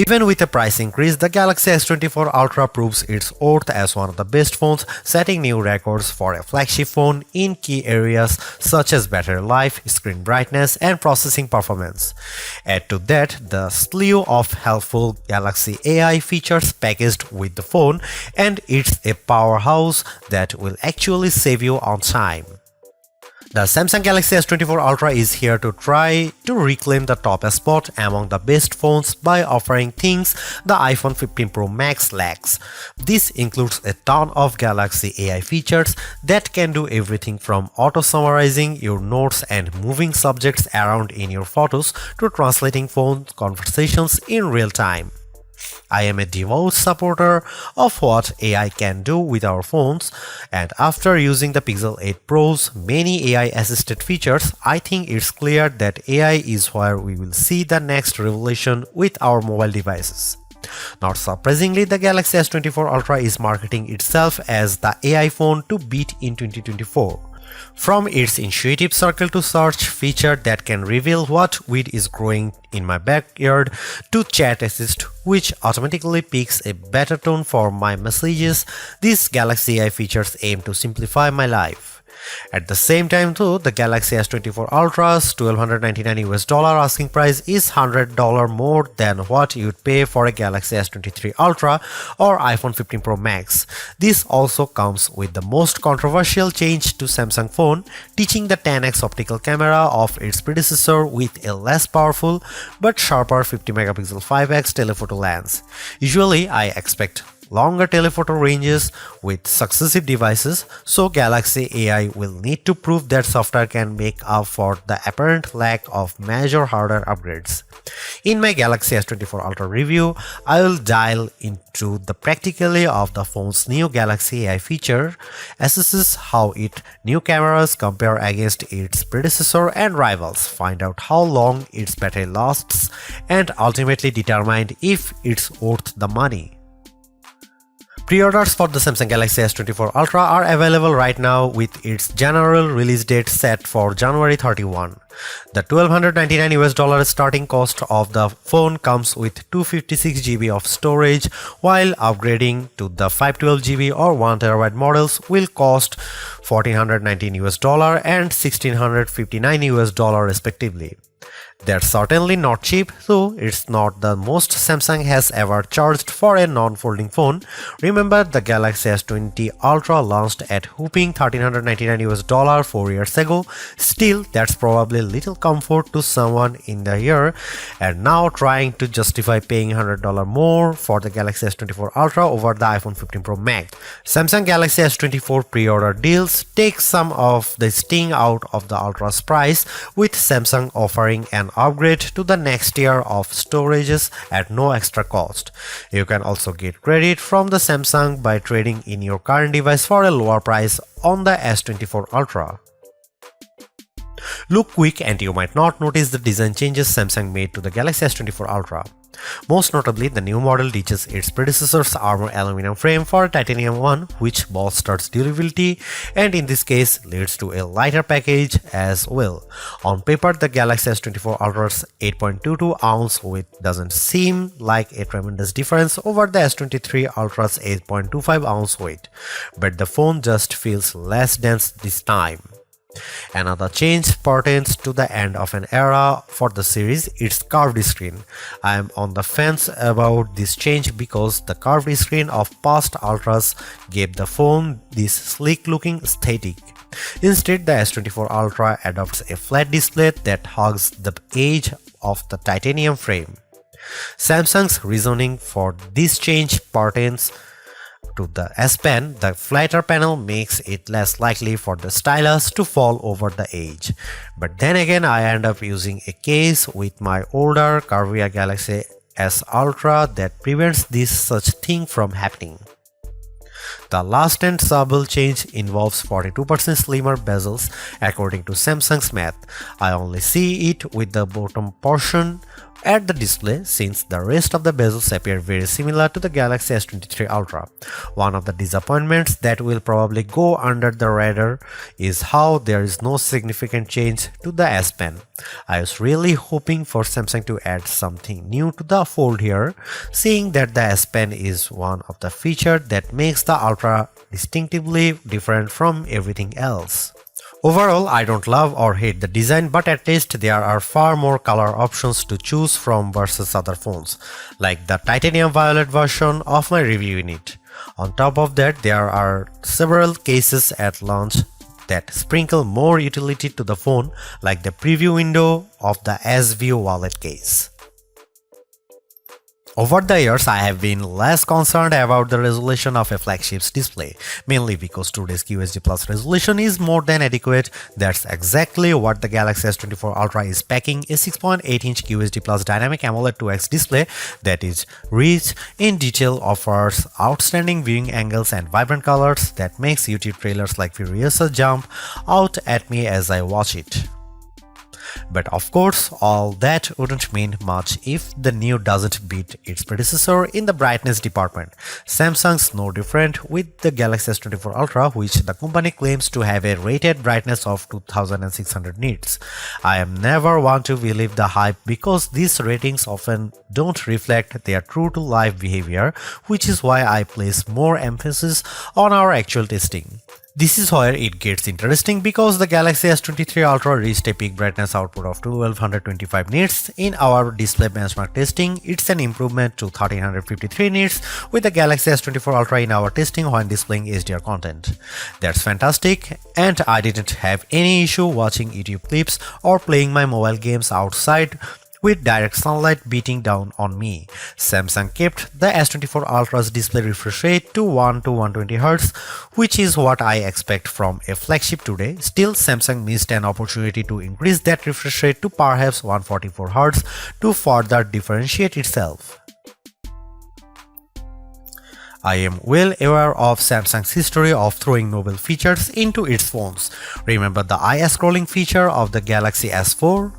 Even with a price increase, the Galaxy S24 Ultra proves its worth as one of the best phones, setting new records for a flagship phone in key areas such as battery life, screen brightness, and processing performance. Add to that the slew of helpful Galaxy AI features packaged with the phone, and it's a powerhouse that will actually save you on time. The Samsung Galaxy S24 Ultra is here to try to reclaim the top spot among the best phones by offering things the iPhone 15 Pro Max lacks. This includes a ton of Galaxy AI features that can do everything from auto-summarizing your notes and moving subjects around in your photos to translating phone conversations in real time. I am a devout supporter of what AI can do with our phones, and after using the Pixel 8 Pro's many AI-assisted features, I think it's clear that AI is where we will see the next revolution with our mobile devices. Not surprisingly, the Galaxy S24 Ultra is marketing itself as the AI phone to beat in 2024. From its intuitive circle to search feature that can reveal what weed is growing in my backyard to chat assist which automatically picks a better tone for my messages, these Galaxy AI features aim to simplify my life. At the same time though, the Galaxy S24 Ultra's $1,299 asking price is $100 more than what you'd pay for a Galaxy S23 Ultra or iPhone 15 Pro Max. This also comes with the most controversial change to Samsung phone, teaching the 10x optical camera of its predecessor with a less powerful but sharper 50MP 5x telephoto lens. Usually I expect longer telephoto ranges with successive devices, so Galaxy AI will need to prove that software can make up for the apparent lack of major hardware upgrades. In my Galaxy S24 Ultra review, I will dial into the practicality of the phone's new Galaxy AI feature, assesses how its new cameras compare against its predecessor and rivals, find out how long its battery lasts, and ultimately determine if it's worth the money. Pre-orders for the Samsung Galaxy S24 Ultra are available right now with its general release date set for January 31. The $1,299 starting cost of the phone comes with 256GB of storage, while upgrading to the 512GB or 1TB models will cost $1,419 and $1,659 respectively. They're certainly not cheap, though it's not the most Samsung has ever charged for a non-folding phone. Remember, the Galaxy S20 Ultra launched at whopping $1,399 4 years ago. Still, that's probably little comfort to someone in the year, and now trying to justify paying $100 more for the Galaxy S24 Ultra over the iPhone 15 Pro Max. Samsung Galaxy S24 pre-order deals take some of the sting out of the Ultra's price, with Samsung offering an upgrade to the next tier of storages at no extra cost. You can also get credit from the Samsung by trading in your current device for a lower price on the S24 Ultra. Look quick and you might not notice the design changes Samsung made to the Galaxy S24 Ultra. Most notably, the new model ditches its predecessor's armor aluminum frame for titanium one, which bolsters durability and in this case leads to a lighter package as well. On paper, the Galaxy S24 Ultra's 8.22 ounce weight doesn't seem like a tremendous difference over the S23 Ultra's 8.25 ounce weight, but the phone just feels less dense this time. Another change pertains to the end of an era for the series, its curved screen. I am on the fence about this change because the curved screen of past Ultras gave the phone this sleek looking aesthetic. Instead, the S24 Ultra adopts a flat display that hugs the edge of the titanium frame. Samsung's reasoning for this change pertains to the S Pen. The flatter panel makes it less likely for the stylus to fall over the edge. But then again, I end up using a case with my older curvier Galaxy S Ultra that prevents this such thing from happening. The last and subtle change involves 42% slimmer bezels according to Samsung's math. I only see it with the bottom portion at the display since the rest of the bezels appear very similar to the Galaxy S23 Ultra. One of the disappointments that will probably go under the radar is how there is no significant change to the S Pen. I was really hoping for Samsung to add something new to the fold here, seeing that the S Pen is one of the features that makes the Ultra distinctively different from everything else. Overall, I don't love or hate the design, but at least there are far more color options to choose from versus other phones, like the titanium violet version of my review unit. On top of that, there are several cases at launch that sprinkle more utility to the phone, like the preview window of the S View wallet case. Over the years, I have been less concerned about the resolution of a flagship's display, mainly because today's QHD Plus resolution is more than adequate. That's exactly what the Galaxy S24 Ultra is packing, a 6.8-inch QHD Plus dynamic AMOLED 2X display that is rich in detail, offers outstanding viewing angles and vibrant colors that makes YouTube trailers like Furiosa jump out at me as I watch it. But of course, all that wouldn't mean much if the new doesn't beat its predecessor in the brightness department. Samsung's no different with the Galaxy S24 Ultra, which the company claims to have a rated brightness of 2600 nits. I am never one to believe the hype because these ratings often don't reflect their true-to-life behavior, which is why I place more emphasis on our actual testing. This is where it gets interesting because the Galaxy S23 Ultra reached a peak brightness output of 1225 nits in our display benchmark testing. It's an improvement to 1353 nits with the Galaxy S24 Ultra in our testing when displaying HDR content. That's fantastic, and I didn't have any issue watching YouTube clips or playing my mobile games outside with direct sunlight beating down on me. Samsung kept the S24 Ultra's display refresh rate to 1 to 120Hz, which is what I expect from a flagship today. Still, Samsung missed an opportunity to increase that refresh rate to perhaps 144Hz to further differentiate itself. I am well aware of Samsung's history of throwing novel features into its phones. Remember the eye scrolling feature of the Galaxy S4?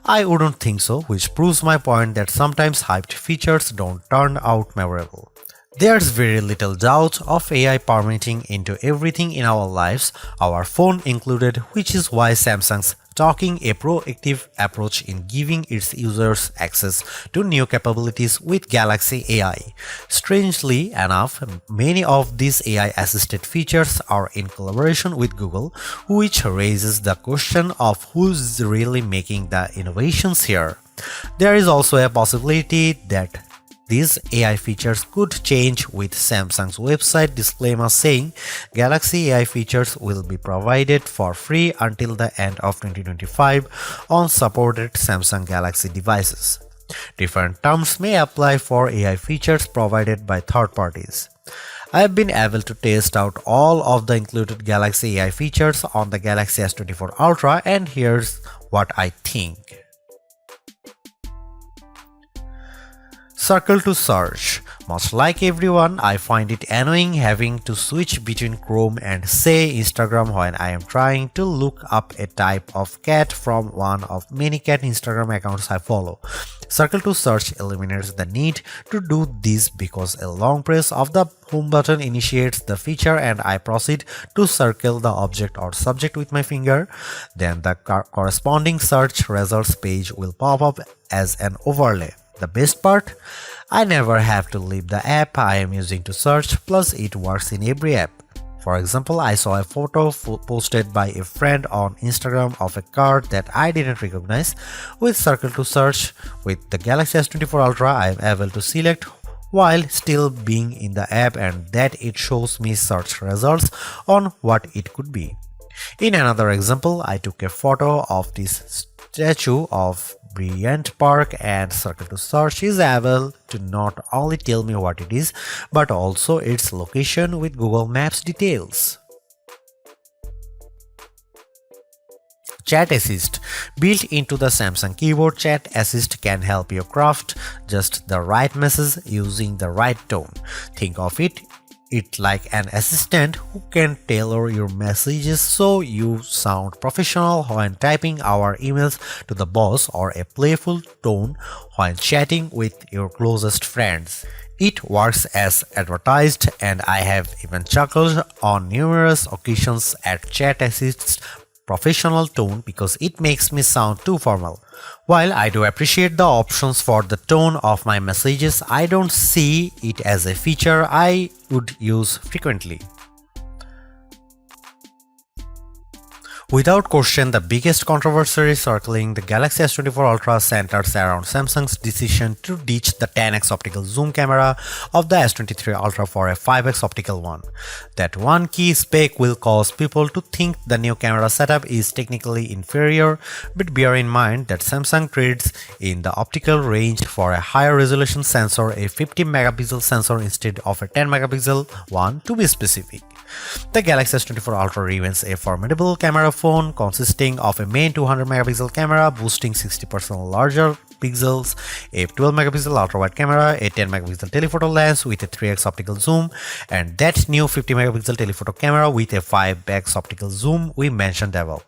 I wouldn't think so, which proves my point that sometimes hyped features don't turn out memorable. There's very little doubt of AI permeating into everything in our lives, our phone included, which is why Samsung's taking a proactive approach in giving its users access to new capabilities with Galaxy AI. Strangely enough, many of these AI-assisted features are in collaboration with Google, which raises the question of who's really making the innovations here. There is also a possibility that these AI features could change with Samsung's website disclaimer saying Galaxy AI features will be provided for free until the end of 2025 on supported Samsung Galaxy devices. Different terms may apply for AI features provided by third parties. I have been able to test out all of the included Galaxy AI features on the Galaxy S24 Ultra, and here's what I think. Circle to search. Much like everyone, I find it annoying having to switch between Chrome and say Instagram when I am trying to look up a type of cat from one of many cat Instagram accounts I follow. Circle to search eliminates the need to do this because a long press of the home button initiates the feature and I proceed to circle the object or subject with my finger. Then the corresponding search results page will pop up as an overlay. The best part? I never have to leave the app I am using to search, plus it works in every app. For example, I saw a photo posted by a friend on Instagram of a car that I didn't recognize. With Circle to Search, with the Galaxy S24 Ultra, I am able to select while still being in the app and that it shows me search results on what it could be. In another example, I took a photo of this statue of Bryant Park and Circle to Search is able to not only tell me what it is, but also its location with Google Maps details. Chat Assist. Built into the Samsung keyboard, Chat Assist can help you craft just the right message using the right tone. Think of it it like an assistant who can tailor your messages so you sound professional when typing our emails to the boss or a playful tone when chatting with your closest friends. It works as advertised, and I have even chuckled on numerous occasions at Chat Assist's professional tone because it makes me sound too formal. While I do appreciate the options for the tone of my messages, I don't see it as a feature I would use frequently. Without question, the biggest controversy circling the Galaxy S24 Ultra centers around Samsung's decision to ditch the 10x optical zoom camera of the S23 Ultra for a 5x optical one. That one key spec will cause people to think the new camera setup is technically inferior, but bear in mind that Samsung trades in the optical range for a higher resolution sensor, a 50 megapixel sensor instead of a 10 megapixel one to be specific. The Galaxy S24 Ultra remains a formidable camera phone consisting of a main 200 megapixel camera boasting 60% larger pixels, a 12 megapixel ultra wide camera, a 10 megapixel telephoto lens with a 3x optical zoom, and that new 50 megapixel telephoto camera with a 5x optical zoom we mentioned above.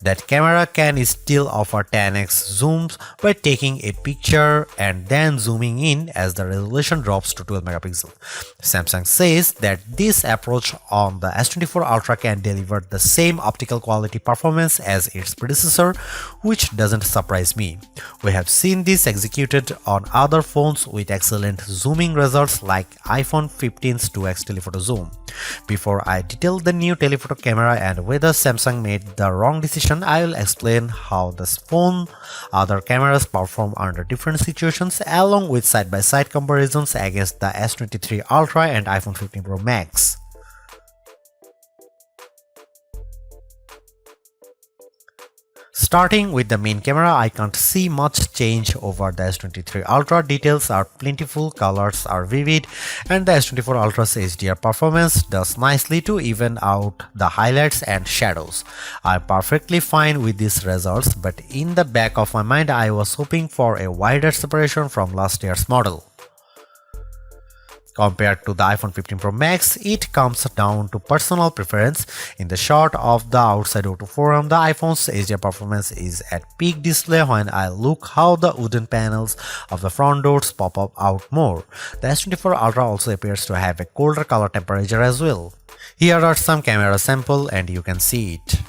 That camera can still offer 10x zooms by taking a picture and then zooming in as the resolution drops to 12 megapixels. Samsung says that this approach on the S24 Ultra can deliver the same optical quality performance as its predecessor, which doesn't surprise me. We have seen this executed on other phones with excellent zooming results like iPhone 15's 2x telephoto zoom. Before I detail the new telephoto camera and whether Samsung made the wrong decision, I will explain how this phone other cameras perform under different situations along with side-by-side comparisons against the S23 Ultra and iPhone 15 Pro Max. Starting with the main camera, I can't see much change over the S23 Ultra. Details are plentiful, colors are vivid, and the S24 Ultra's HDR performance does nicely to even out the highlights and shadows. I'm perfectly fine with these results, but in the back of my mind I was hoping for a wider separation from last year's model. Compared to the iPhone 15 Pro Max, it comes down to personal preference. In the shot of the outside auto forum, the iPhone's HDR performance is at peak display when I look how the wooden panels of the front doors pop up out more. The S24 Ultra also appears to have a colder color temperature as well. Here are some camera samples and you can see it.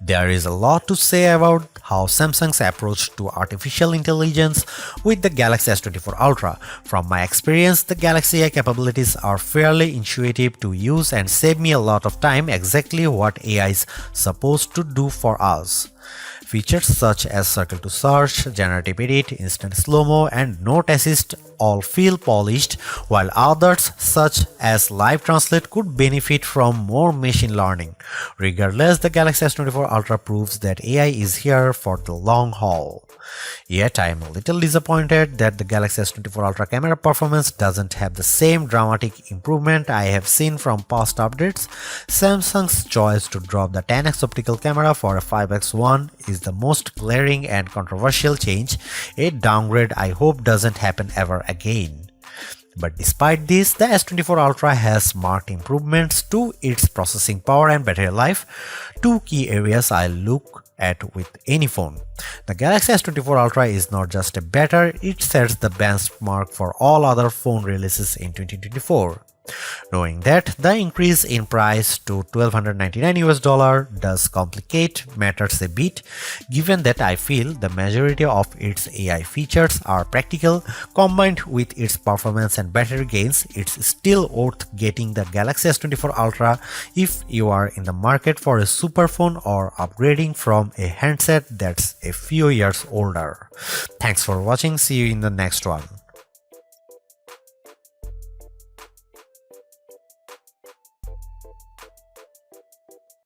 There is a lot to say about how Samsung's approach to artificial intelligence with the Galaxy S24 Ultra. From my experience, the Galaxy AI capabilities are fairly intuitive to use and save me a lot of time exactly what AI is supposed to do for us. Features such as circle to search, generative edit, instant slow-mo, and note assist all feel polished, while others such as live translate could benefit from more machine learning. Regardless, the Galaxy S24 Ultra proves that AI is here for the long haul. Yet I am a little disappointed that the Galaxy S24 Ultra camera performance doesn't have the same dramatic improvement I have seen from past updates. Samsung's choice to drop the 10x optical camera for a 5x one is the most glaring and controversial change. A downgrade I hope doesn't happen ever again. But despite this, the S24 Ultra has marked improvements to its processing power and battery life, two key areas I look at with any phone. The Galaxy S24 Ultra is not just a better, it sets the benchmark for all other phone releases in 2024. Knowing that the increase in price to $1,299 does complicate matters a bit, given that I feel the majority of its AI features are practical, combined with its performance and battery gains, it's still worth getting the Galaxy S24 Ultra if you are in the market for a superphone or upgrading from a handset that's a few years older. Thanks for watching, see you in the next one.